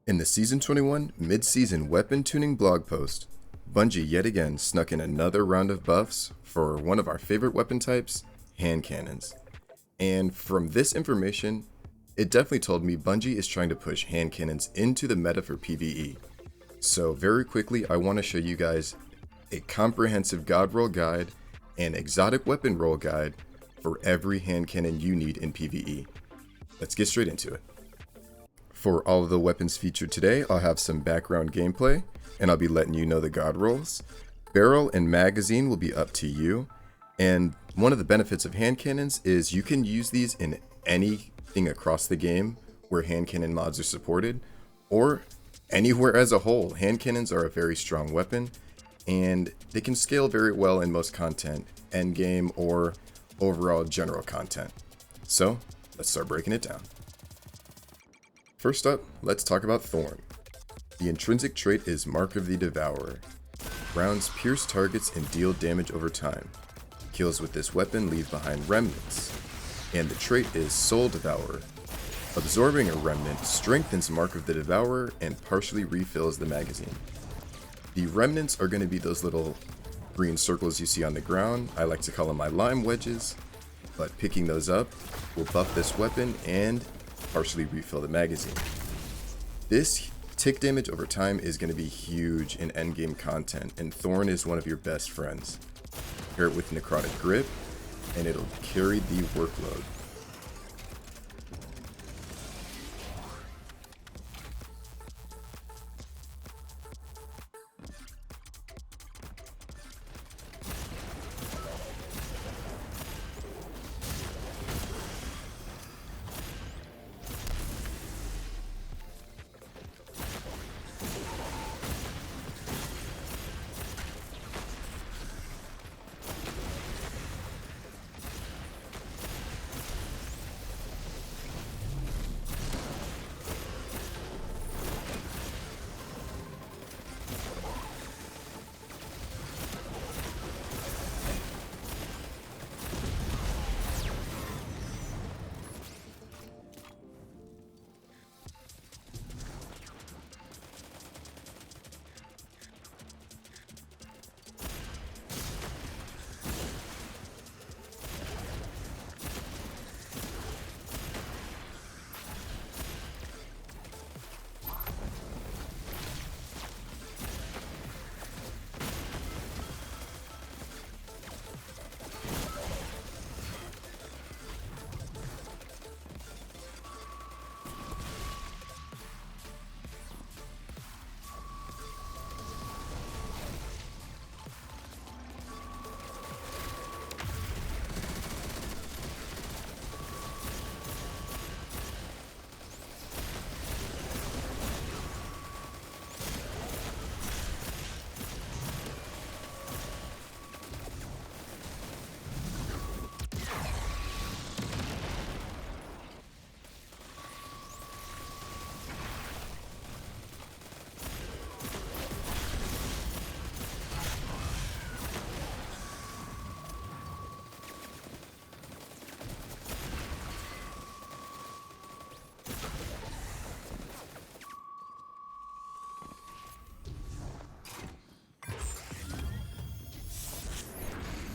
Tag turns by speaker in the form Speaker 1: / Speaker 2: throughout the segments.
Speaker 1: In the Season 21 mid-season weapon tuning blog post, Bungie yet again snuck in another round of buffs for one of our favorite weapon types, hand cannons. And from this information, it definitely told me Bungie is trying to push hand cannons into the meta for PvE. So very quickly, I want to show you guys a comprehensive god roll guide and exotic weapon roll guide for every hand cannon you need in PvE. Let's get straight into it. For all of the weapons featured today, I'll have some background gameplay, and I'll be letting you know the god rolls. Barrel and magazine will be up to you, and one of the benefits of hand cannons is you can use these in anything across the game where hand cannon mods are supported, or anywhere as a whole. Hand cannons are a very strong weapon, and they can scale very well in most content, endgame or overall general content. So, let's start breaking it down. First up, let's talk about Thorn. The intrinsic trait is Mark of the Devourer. Rounds pierce targets and deal damage over time. Kills with this weapon leave behind remnants. And the trait is Soul Devourer. Absorbing a remnant strengthens Mark of the Devourer and partially refills the magazine. The remnants are going to be those little green circles you see on the ground. I like to call them my lime wedges, but picking those up will buff this weapon and partially refill the magazine. This tick damage over time is going to be huge in endgame content, and Thorn is one of your best friends. Pair it with Necrotic Grip, and it'll carry the workload.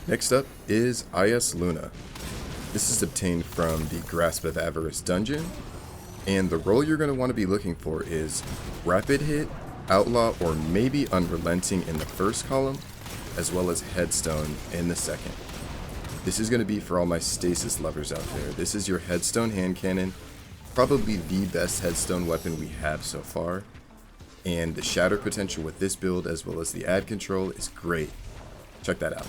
Speaker 1: Next up is Eyasluna. This is obtained from the Grasp of Avarice dungeon, and the role you're going to want to be looking for is Rapid Hit, Outlaw, or maybe Unrelenting in the first column, as well as Headstone in the second. This is going to be for all my stasis lovers out there. This is your Headstone hand cannon, probably the best Headstone weapon we have so far, and the shatter potential with this build as well as the ad control is great. Check that out.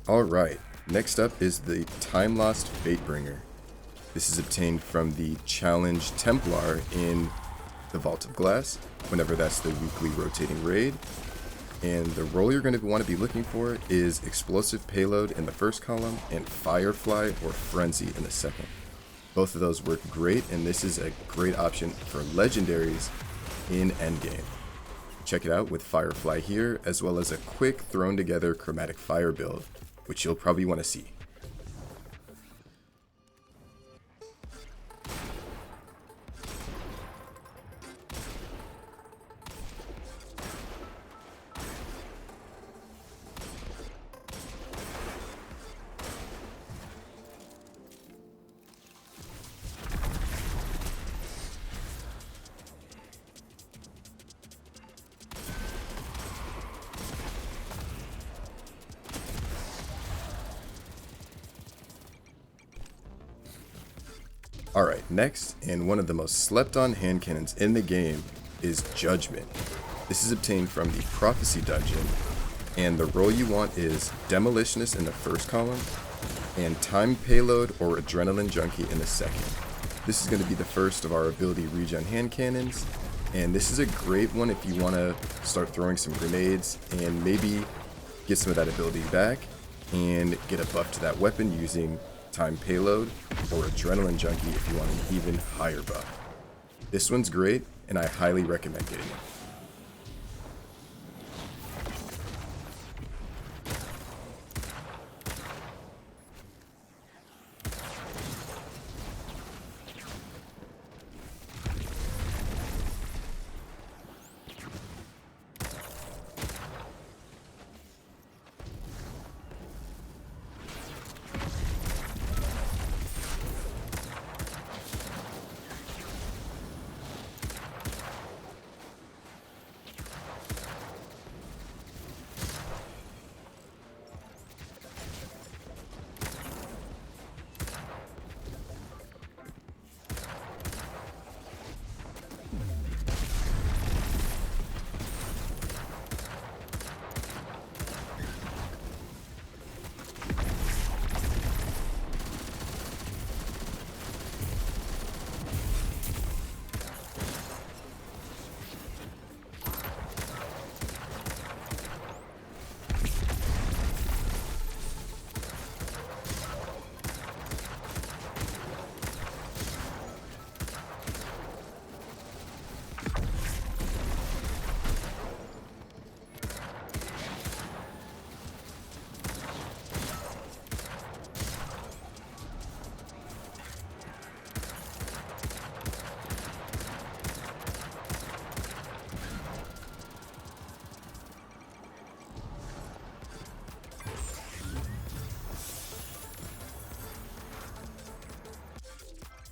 Speaker 1: Alright, next up is the Timelost Fatebringer. This is obtained from the Challenge Templar in the Vault of Glass, whenever that's the weekly rotating raid. And the role you're going to want to be looking for is Explosive Payload in the first column and Firefly or Frenzy in the second. Both of those work great, and this is a great option for legendaries in endgame. Check it out with Firefly here, as well as a quick thrown together chromatic fire build, which you'll probably want to see. Alright, next, and one of the most slept on hand cannons in the game is Judgement. This is obtained from the Prophecy Dungeon, and the role you want is Demolitionist in the first column, and Time Payload or Adrenaline Junkie in the second. This is going to be the first of our ability regen hand cannons, and this is a great one if you want to start throwing some grenades and maybe get some of that ability back and get a buff to that weapon using Time Payload or Adrenaline Junkie if you want an even higher buff. This one's great, and I highly recommend getting it.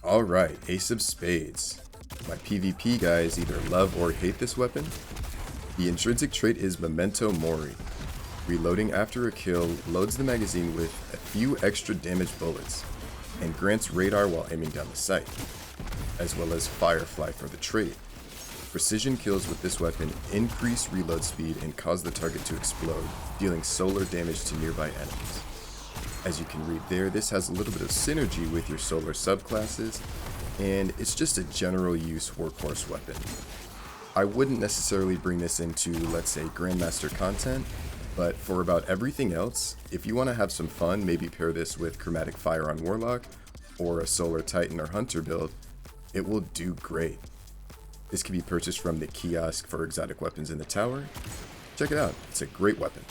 Speaker 1: Alright, Ace of Spades. My PvP guys either love or hate this weapon. The intrinsic trait is Memento Mori. Reloading after a kill loads the magazine with a few extra damage bullets, and grants radar while aiming down the sight, as well as Firefly for the trait. Precision kills with this weapon increase reload speed and cause the target to explode, dealing solar damage to nearby enemies. As you can read there, this has a little bit of synergy with your solar subclasses, and it's just a general use workhorse weapon. I wouldn't necessarily bring this into, let's say, Grandmaster content, but for about everything else, if you want to have some fun, maybe pair this with Chromatic Fire on Warlock, or a Solar Titan or Hunter build, it will do great. This can be purchased from the kiosk for exotic weapons in the tower. Check it out, it's a great weapon.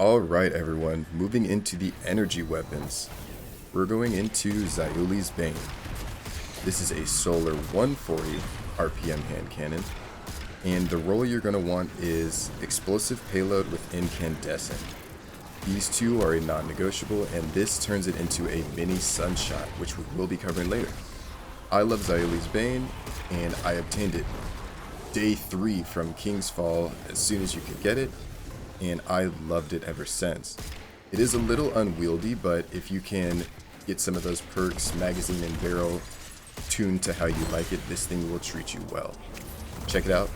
Speaker 1: Alright everyone, moving into the energy weapons. We're going into Zaouli's Bane. This is a solar 140 RPM hand cannon, and the role you're going to want is explosive payload with incandescent. These two are a non-negotiable, and this turns it into a mini Sunshot, which we will be covering later. I love Zaouli's Bane, and I obtained it day 3 from King's Fall as soon as you could get it, and I loved it ever since. It is a little unwieldy, but if you can get some of those perks, magazine and barrel, tuned to how you like it, this thing will treat you well. Check it out.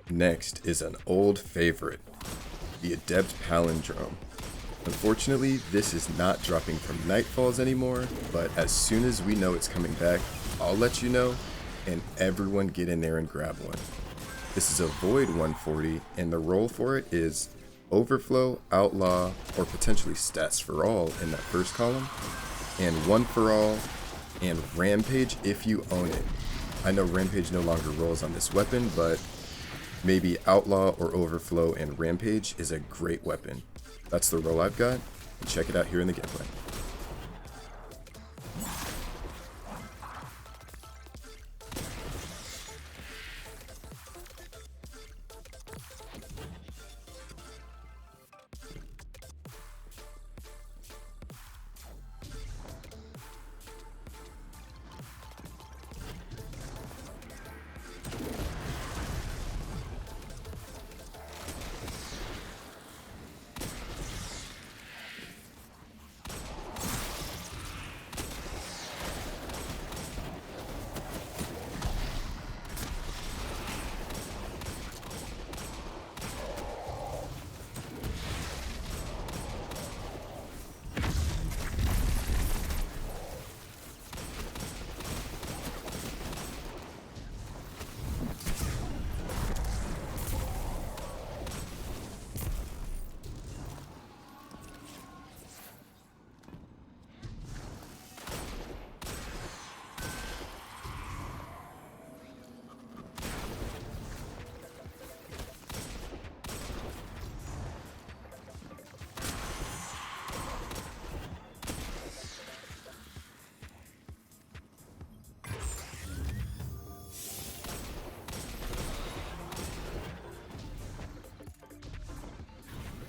Speaker 1: Next is an old favorite, the Adept Palindrome. Unfortunately, this is not dropping from Nightfalls anymore, but as soon as we know it's coming back, I'll let you know, and everyone get in there and grab one. This is a Void 140, and the role for it is Overflow, Outlaw, or potentially Stats for All in that first column, and One for All, and Rampage if you own it. I know Rampage no longer rolls on this weapon, but maybe Outlaw or Overflow and Rampage is a great weapon. That's the role I've got, and check it out here in the gameplay.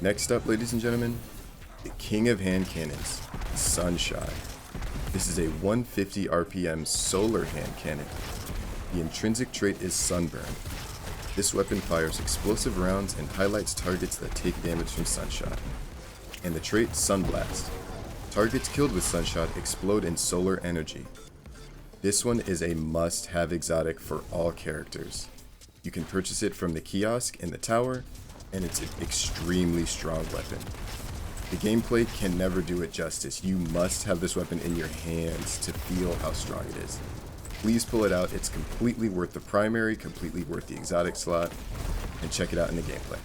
Speaker 1: Next up, ladies and gentlemen, the king of hand cannons, Sunshot. This is a 150 RPM solar hand cannon. The intrinsic trait is Sunburn. This weapon fires explosive rounds and highlights targets that take damage from Sunshot. And the trait Sunblast. Targets killed with Sunshot explode in solar energy. This one is a must-have exotic for all characters. You can purchase it from the kiosk in the tower, and it's an extremely strong weapon. The gameplay can never do it justice. You must have this weapon in your hands to feel how strong it is. Please pull it out. It's completely worth the primary, completely worth the exotic slot, and check it out in the gameplay.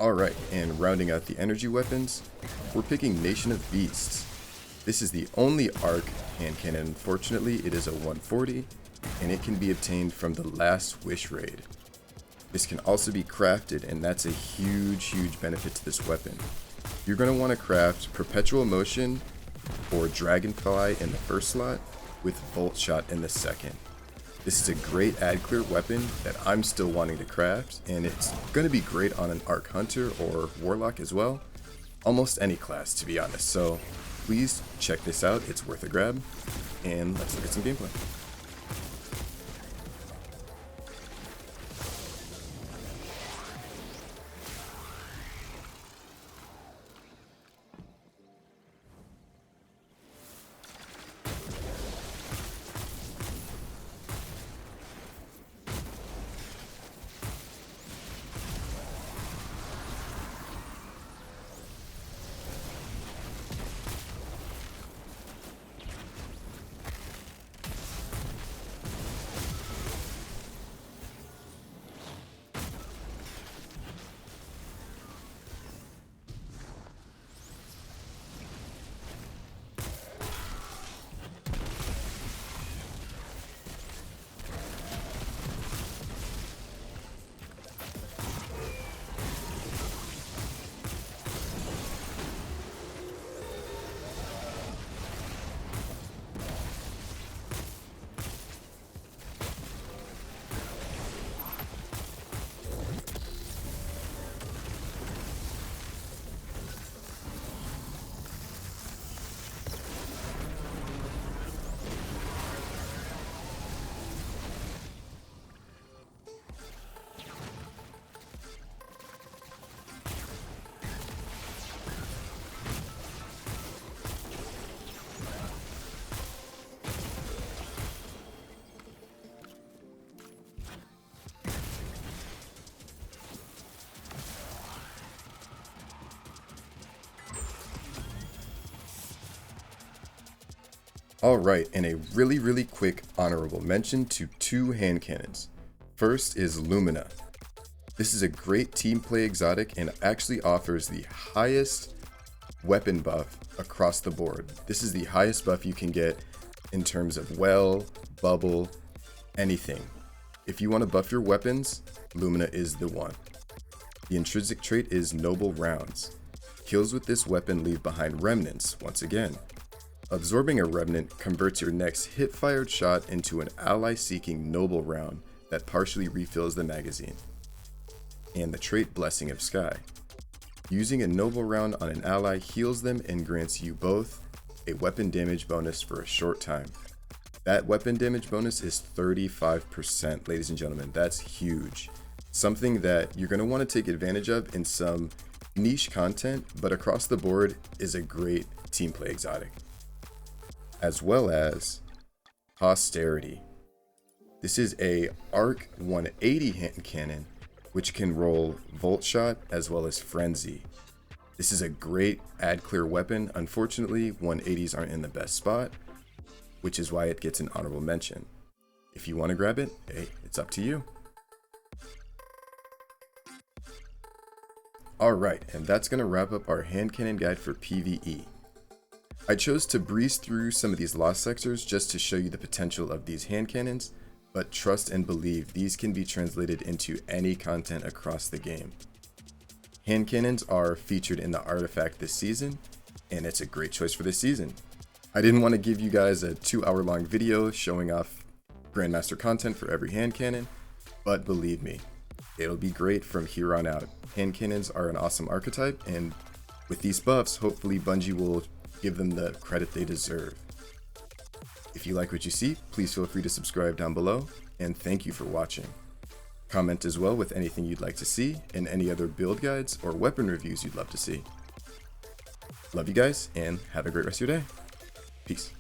Speaker 1: Alright, and rounding out the energy weapons, we're picking Nation of Beasts. This is the only arc hand cannon. Unfortunately, it is a 140, and it can be obtained from the Last Wish raid. This can also be crafted, and that's a huge benefit to this weapon. You're going to want to craft Perpetual Motion or Dragonfly in the first slot with Volt Shot in the second. This is a great ad clear weapon that I'm still wanting to craft, and it's going to be great on an Arc Hunter or Warlock as well. Almost any class, to be honest. So please check this out, it's worth a grab, and let's look at some gameplay. Alright, and a really quick honorable mention to two hand cannons. First is Lumina. This is a great team play exotic and actually offers the highest weapon buff across the board. This is the highest buff you can get in terms of well, bubble, anything. If you want to buff your weapons, Lumina is the one. The intrinsic trait is Noble Rounds. Kills with this weapon leave behind remnants once again. Absorbing a remnant converts your next hip-fired shot into an ally-seeking noble round that partially refills the magazine. And the trait Blessing of Sky. Using a noble round on an ally heals them and grants you both a weapon damage bonus for a short time. That weapon damage bonus is 35%, ladies and gentlemen. That's huge. Something that you're going to want to take advantage of in some niche content, but across the board is a great team play exotic. As well as Posterity. This is a Arc 180 hand cannon, which can roll Volt Shot as well as Frenzy. This is a great ad clear weapon. Unfortunately, 180s aren't in the best spot, which is why it gets an honorable mention. If you want to grab it, hey, it's up to you. Alright, and that's going to wrap up our hand cannon guide for PvE. I chose to breeze through some of these lost sectors just to show you the potential of these hand cannons, but trust and believe these can be translated into any content across the game. Hand cannons are featured in the artifact this season, and it's a great choice for this season. I didn't want to give you guys a 2-hour long video showing off Grandmaster content for every hand cannon, but believe me, it'll be great from here on out. Hand cannons are an awesome archetype, and with these buffs, hopefully Bungie will give them the credit they deserve. If you like what you see, please feel free to subscribe down below, and thank you for watching. Comment as well with anything you'd like to see, and any other build guides or weapon reviews you'd love to see. Love you guys, and have a great rest of your day. Peace.